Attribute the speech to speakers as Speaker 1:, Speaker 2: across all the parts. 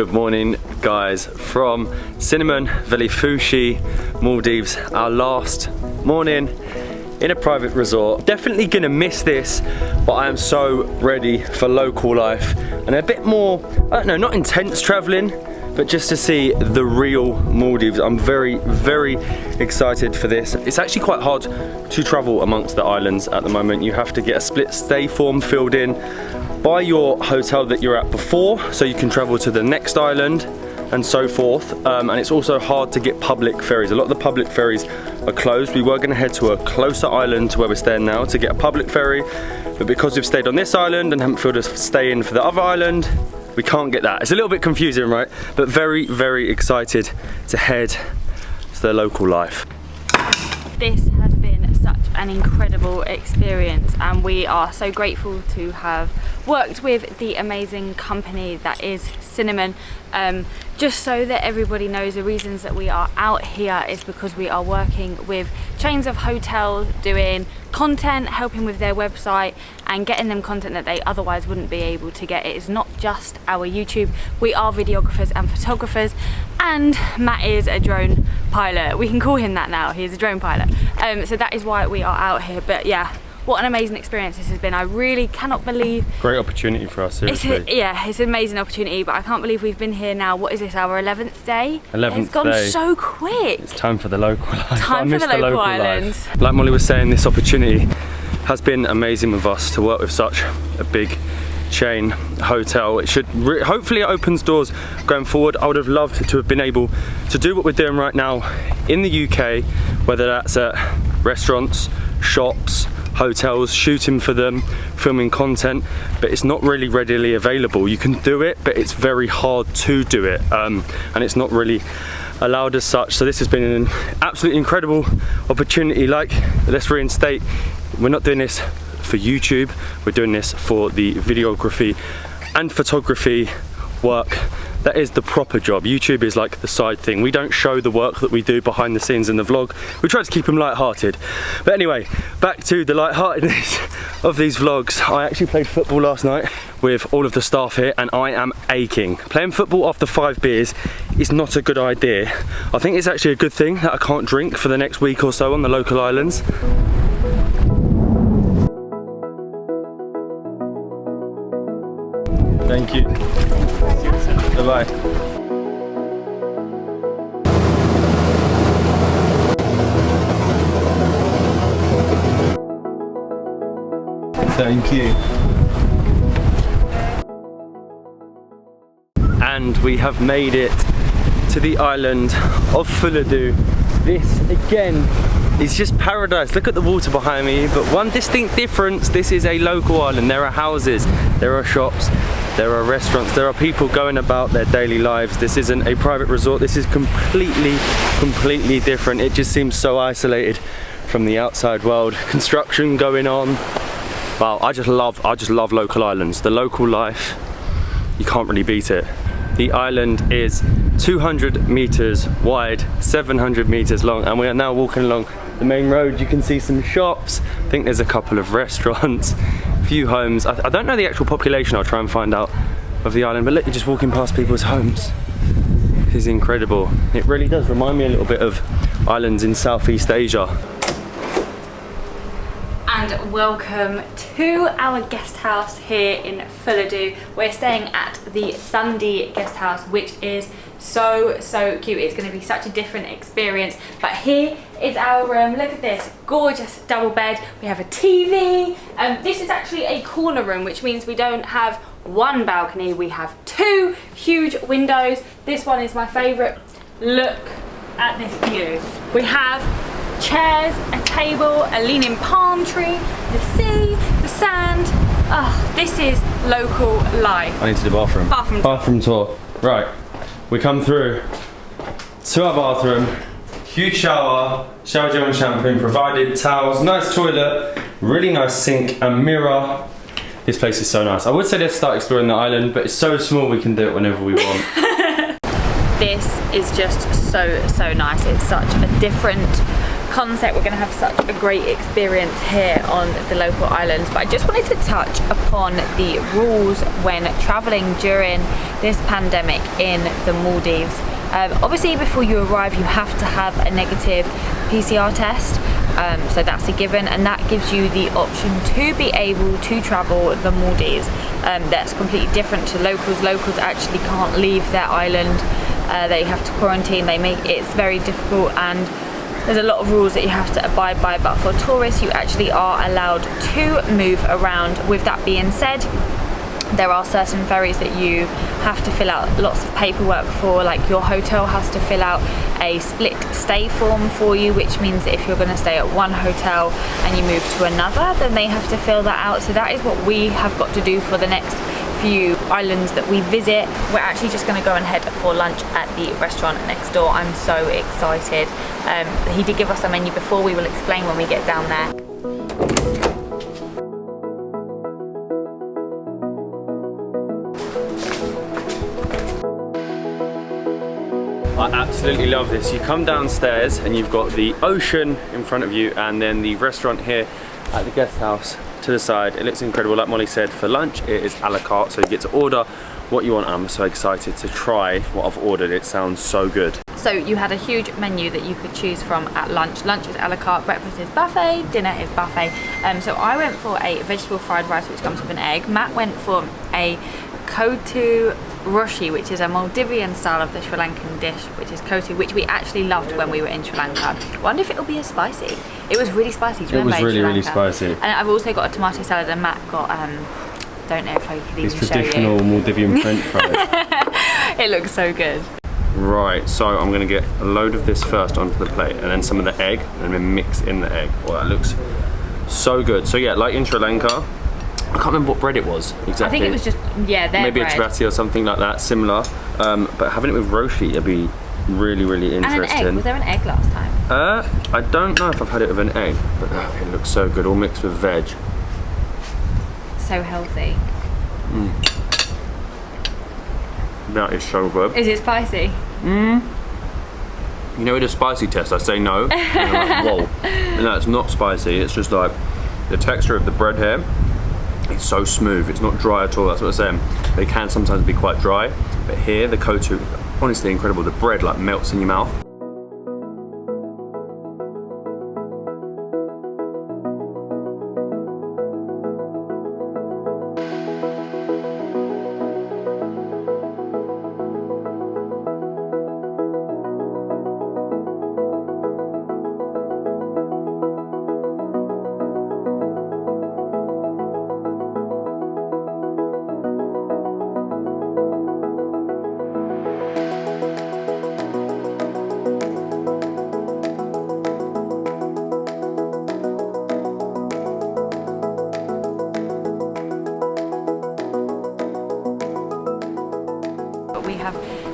Speaker 1: Good morning, guys, from Cinnamon Valley Fushi, Maldives. Our last morning in a private resort. Definitely gonna miss this, but I am so ready for local life and a bit more, I don't know, not intense traveling, but just to see the real Maldives. I'm very, very excited for this. It's actually quite hard to travel amongst the islands at the moment. You have to get a split stay form filled in by your hotel that you're at before, so you can travel to the next island and so forth. And it's also hard to get public ferries. A lot of the public ferries are closed. We were gonna head to a closer island to where we're staying now to get a public ferry, but because we've stayed on this island and haven't filled a stay in for the other island, we can't get that. It's a little bit confusing, right? But very, very excited to head to the local life.
Speaker 2: This has been such an incredible experience, and we are so grateful to have worked with the amazing company that is Cinnamon. Just so that everybody knows, the reasons that we are out here is because we are working with chains of hotels, doing content, helping with their website and getting them content that they otherwise wouldn't be able to get. It is not just our YouTube, we are videographers and photographers, and Matt is a drone pilot. We can call him that now, he is a drone pilot. So that is why we are out here. But yeah, what an amazing experience this has been. I really cannot believe.
Speaker 1: Great opportunity for us, seriously.
Speaker 2: It's an amazing opportunity, but I can't believe we've been here now. What is this, our 11th day?
Speaker 1: 11th day.
Speaker 2: It's gone so quick.
Speaker 1: It's time for the local life.
Speaker 2: Time for the local islands.
Speaker 1: Like Molly was saying, this opportunity has been amazing with us to work with such a big chain hotel. It should hopefully it opens doors going forward. I would have loved to have been able to do what we're doing right now in the UK, whether that's at restaurants, shops, hotels, shooting for them, filming content, but it's not really readily available. You can do it, but it's very hard to do it, and it's not really allowed as such. So this has been an absolutely incredible opportunity. Like, let's reinstate, we're not doing this for YouTube, we're doing this for the videography and photography work. That is the proper job. YouTube is like the side thing. We don't show the work that we do behind the scenes in the vlog. We try to keep them light-hearted. But anyway, back to the light-heartedness of these vlogs. I actually played football last night with all of the staff here and I am aching. Playing football after 5 beers is not a good idea. I think it's actually a good thing that I can't drink for the next week or so on the local islands. Thank you. Bye-bye. Thank you. And we have made it to the island of Thundi. This again is just paradise. Look at the water behind me, but one distinct difference, this is a local island. There are houses, there are shops, there are restaurants, there are people going about their daily lives. This isn't a private resort. This is completely different. It just seems so isolated from the outside world. Construction going on. Wow, I just love local islands. The local life, you can't really beat it. The island is 200 meters wide, 700 meters long, and we are now walking along the main road. You can see some shops. I think there's a couple of restaurants, a few homes. I don't know the actual population. I'll try and find out of the island, but look, you're just walking past people's homes. This is incredible. It really does remind me a little bit of islands in Southeast Asia.
Speaker 2: And welcome to our guest house here in Thundi. We're staying at the Thundi guest house, which is so cute. It's going to be such a different experience. But here is our room. Look at this gorgeous double bed. We have a TV. This is actually a corner room, which means we don't have one balcony. We have 2 huge windows. This one is my favorite. Look at this view. We have chairs, a table, a leaning palm tree, the sea, the sand. Oh, this is local life.
Speaker 1: I need to do bathroom. Bathroom tour. Right, we come through to our bathroom. Huge shower gel and shampoo provided, towels, nice toilet, really nice sink and mirror. This place is so nice. I would say let's start exploring the island, but it's so small we can do it whenever we want.
Speaker 2: This is just so nice. It's such a different concept. We're going to have such a great experience here on the local islands. But I just wanted to touch upon the rules when traveling during this pandemic in the Maldives. Obviously before you arrive you have to have a negative PCR test, so that's a given, and that gives you the option to be able to travel the Maldives. That's completely different to locals. Locals actually can't leave their island. They have to quarantine. It's very difficult, and there's a lot of rules that you have to abide by, but for tourists you actually are allowed to move around. With that being said, there are certain ferries that you have to fill out lots of paperwork for, like your hotel has to fill out a split stay form for you, which means that if you're going to stay at one hotel and you move to another, then they have to fill that out. So that is what we have got to do for the next few islands that we visit. We're actually just going to go and head for lunch at the restaurant next door. I'm so excited. He did give us a menu before. We will explain when we get down there.
Speaker 1: I absolutely love this. You come downstairs and you've got the ocean in front of you, and then the restaurant here at the guest house to the side. It looks incredible. Like Molly said, for lunch it is a la carte, so you get to order what you want. I'm so excited to try what I've ordered. It sounds so good.
Speaker 2: So you had a huge menu that you could choose from at lunch. Lunch is a la carte, breakfast is buffet, dinner is buffet. So I went for a vegetable fried rice which comes with an egg. Matt went for a kotu roshi, which is a Maldivian style of the Sri Lankan dish, which is kotu, which we actually loved when we were in Sri Lanka. I wonder if it'll be as spicy. It was really spicy.
Speaker 1: It was really spicy.
Speaker 2: And I've also got a tomato salad, and Matt got don't know if I could even show you.
Speaker 1: It's traditional Maldivian French fries.
Speaker 2: It looks so good.
Speaker 1: Right, so I'm gonna get a load of this first onto the plate, and then some of the egg, and then mix in the egg. Well, that looks so good. So yeah, like in Sri Lanka, I can't remember what bread it was exactly.
Speaker 2: I think it was just, yeah, their
Speaker 1: maybe
Speaker 2: bread.
Speaker 1: a chapati or something like that, similar. But having it with roshi, it'd be really, really interesting.
Speaker 2: And an egg. Was there an egg last time?
Speaker 1: I don't know if I've had it with an egg, but it looks so good, all mixed with veg.
Speaker 2: So healthy.
Speaker 1: That is so good.
Speaker 2: Is it spicy?
Speaker 1: You know, with a spicy test, I say no. And I'm like, whoa. No, it's not spicy. It's just like the texture of the bread here. It's so smooth. It's not dry at all. That's what I'm saying. They can sometimes be quite dry, but here the kotu, honestly incredible. The bread like melts in your mouth.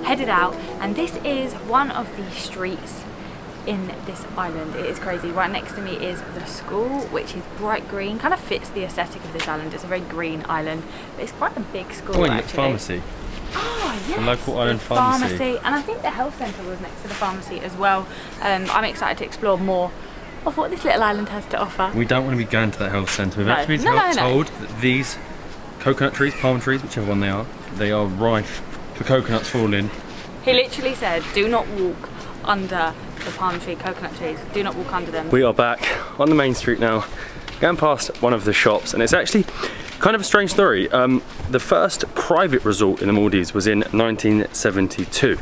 Speaker 2: Headed out, and this is one of the streets in this island. It is crazy. Right next to me is the school, which is bright green, kind of fits the aesthetic of this island. It's a very green island, but it's quite a big school.
Speaker 1: And
Speaker 2: actually.
Speaker 1: the pharmacy.
Speaker 2: Oh yes,
Speaker 1: the local island pharmacy.
Speaker 2: And I think the health centre was next to the pharmacy as well. I'm excited to explore more of what this little island has to offer.
Speaker 1: We don't want to be going to that health centre. We've actually been told that these coconut trees, palm trees, whichever one they are rife for coconuts falling.
Speaker 2: He literally said, do not walk under the palm tree, coconut trees. Do not walk under them.
Speaker 1: We are back on the main street now, going past one of the shops, and it's actually kind of a strange story. The first private resort in the Maldives was in 1972,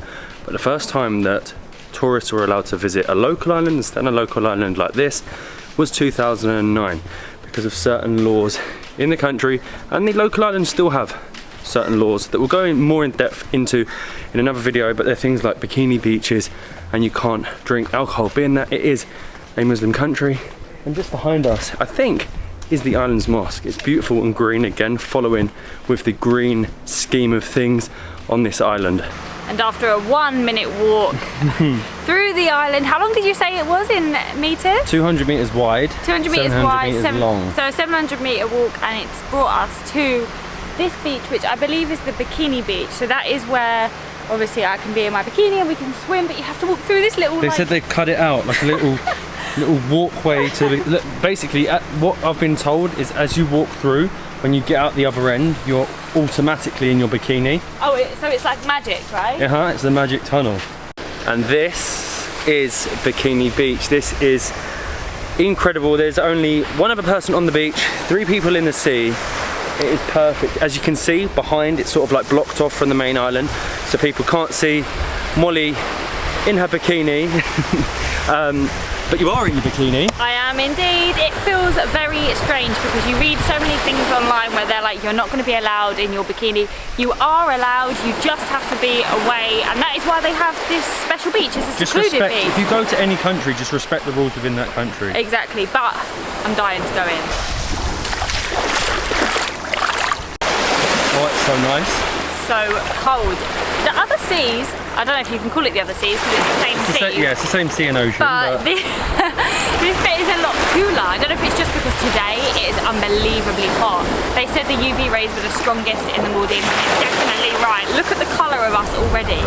Speaker 1: but the first time that tourists were allowed to visit a local island and stay on a local island like this was 2009, because of certain laws in the country, and the local islands still have certain laws that we'll go in more in depth into in another video, but they're things like bikini beaches, and you can't drink alcohol, being that it is a Muslim country. And just behind us, I think, is the island's mosque. It's beautiful and green, again following with the green scheme of things on this island.
Speaker 2: And after a 1 minute walk through the island, how long did you say it was in meters?
Speaker 1: 200 meters wide,
Speaker 2: 200 meters wide,
Speaker 1: meters long.
Speaker 2: So a 700 meter walk, and it's brought us to this beach, which I believe is the Bikini Beach. So that is where obviously I can be in my bikini and we can swim, but you have to walk through this little,
Speaker 1: they said they cut it out like a little little walkway to the, look, basically what I've been told is as you walk through, when you get out the other end, you're automatically in your bikini.
Speaker 2: Oh, so it's like magic, right?
Speaker 1: It's the magic tunnel. And this is Bikini Beach. This is incredible. There's only one other person on the beach, 3 people in the sea. It is perfect. As you can see behind, it's sort of like blocked off from the main island, so people can't see Molly in her bikini. But you are in your bikini.
Speaker 2: I am indeed. It feels very strange because you read so many things online where they're like, you're not going to be allowed in your bikini. You are allowed, you just have to be away, and that is why they have this special beach. It's a secluded beach.
Speaker 1: If you go to any country, just respect the rules within that country.
Speaker 2: Exactly, but I'm dying to go in.
Speaker 1: Oh, it's so nice.
Speaker 2: So cold. The other seas, I don't know if you can call it the other seas because it's the same sea.
Speaker 1: Yeah, it's the same sea and ocean.
Speaker 2: But this bit is a lot cooler. I don't know if it's just because today it is unbelievably hot. They said the UV rays were the strongest in the Maldives, and it's definitely right. Look at the colour of us already.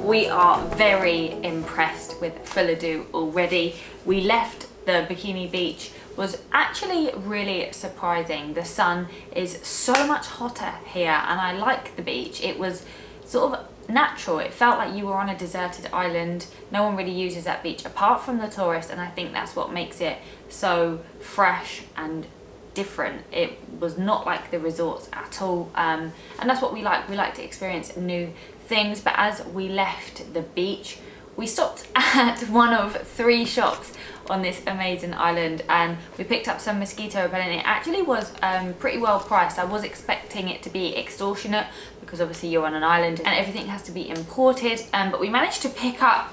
Speaker 2: We are very impressed with Fuladu already. We left the Bikini Beach, was actually really surprising. The sun is so much hotter here and I like the beach. It was sort of natural. It felt like you were on a deserted island. No one really uses that beach apart from the tourists, and I think that's what makes it so fresh and different. It was not like the resorts at all, and that's what we like. We like to experience new things. But as we left the beach, we stopped at one of 3 shops on this amazing island and we picked up some mosquito repellent. It actually was pretty well priced. I was expecting it to be extortionate because obviously you're on an island and everything has to be imported, but we managed to pick up,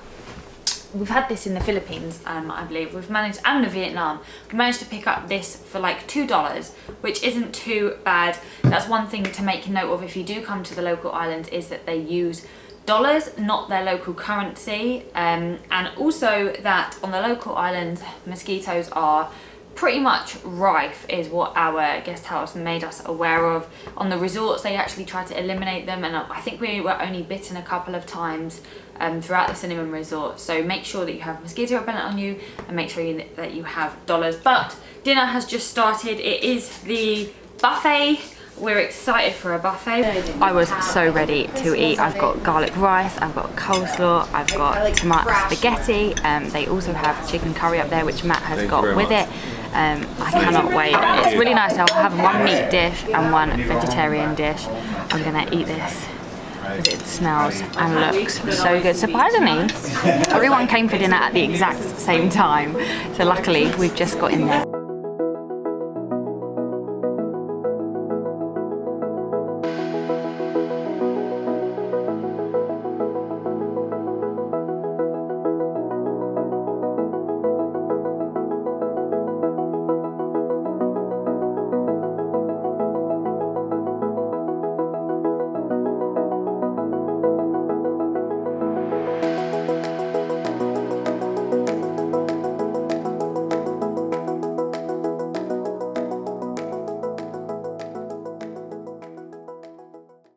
Speaker 2: we've had this in the Philippines, I believe, we've managed, and in Vietnam, we managed to pick up this for like $2, which isn't too bad. That's one thing to make note of if you do come to the local islands, is that they use dollars, not their local currency, and also that on the local islands, mosquitoes are pretty much rife, is what our guest house made us aware of. On the resorts, they actually try to eliminate them, and I think we were only bitten a couple of times throughout the Cinnamon Resort. So make sure that you have mosquito repellent on you and make sure that you have dollars. But dinner has just started. It is the buffet. We're excited for a buffet. I was so ready to eat. I've got garlic rice, I've got coleslaw, I've got tomato spaghetti. They also have chicken curry up there, which Matt has got with it. I cannot wait. It's really nice. I'll have 1 meat dish and 1 vegetarian dish. I'm gonna eat this because it smells and looks so good. Surprisingly, everyone came for dinner at the exact same time. So luckily, we've just got in there.